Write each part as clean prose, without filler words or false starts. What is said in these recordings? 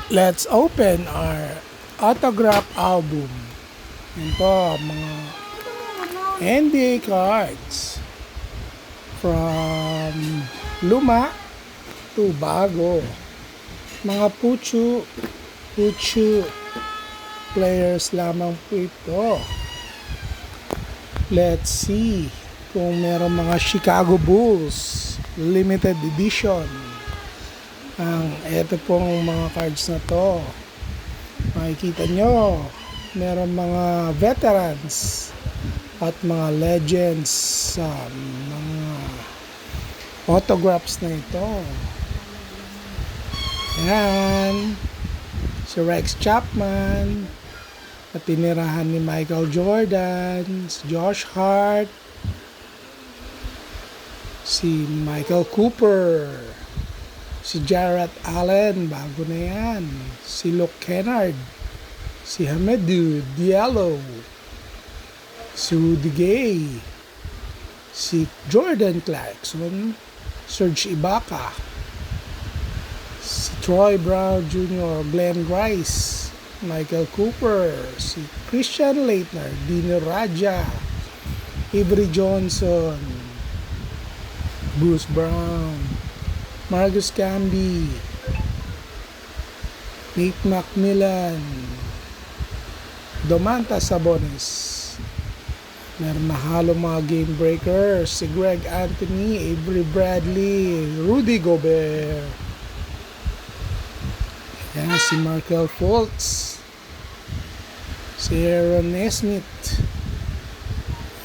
Let's open our autograph album. Yan po, mga NBA cards. From luma to bago. Mga puchu players lamang po ito. Let's see kung meron mga Chicago Bulls limited edition. Ito pong mga cards na to. Makikita nyo, meron mga veterans at mga legends sa mga autographs na ito. Yan. Si Rex Chapman na tinirahan ni Michael Jordan, si Josh Hart, si Michael Cooper, si Jarrett Allen, bago na yan, si Luke Kennard, si Hamidou Diallo, si Rudy Gay, si Jordan Clarkson, Serge Ibaka, si Troy Brown Jr., Glenn Rice, Michael Cooper, si Christian Laettner, Dino Radja, Avery Johnson, Bruce Brown, Marcus Camby, Nate McMillan, Domantas Sabonis. Meron na halong mga game breakers, si Greg Anthony, Avery Bradley, Rudy Gobert. Yan, si Markelle Fultz, si Aaron Nesmith.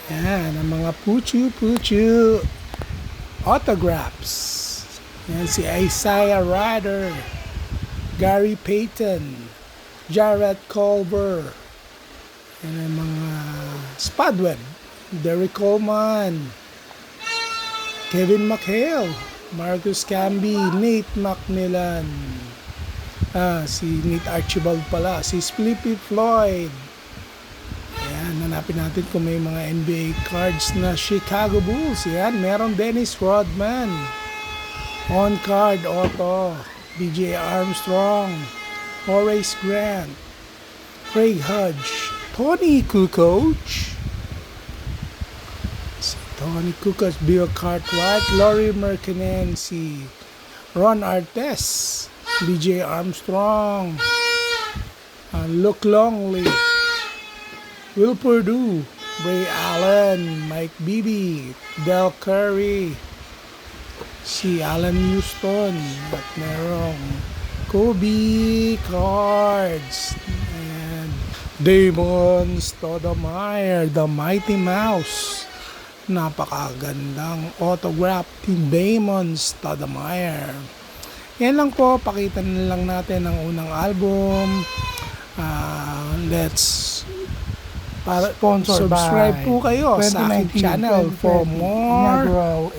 Yan, ang mga puchu autographs. Yan, si Isaiah Rider, Gary Payton, Jarrett Culver. Yan ang mga Spadweb, Derrick Coleman, Kevin McHale, Marcus Camby, Nate McMillan, si Nate Archibald pala, si Spliffy Floyd. Ayan, hanapin natin kung may mga NBA cards na Chicago Bulls. Yan, meron Dennis Rodman, on card auto, BJ Armstrong, Horace Grant, Craig Hodge, Tony Kukoc, si Tony Kukoc, Bill Cartwright, Laurie Markkanen, si Ron Artest, BJ Armstrong, Luke Longley, Will Perdue, Ray Allen, Mike Bibby, Del Curry, si Alan Houston, at merong Kobe cards, and Damon Stoudemire, the Mighty Mouse. Napakagandang autograph ni Damon Stoudemire. Yan lang po, pakita na lang natin ang unang album. Let's subscribe po kayo sa aking channel for more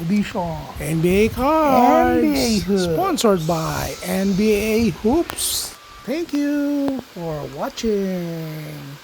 edition NBA cards. NBA Hoops. Sponsored by NBA Hoops. Thank you for watching.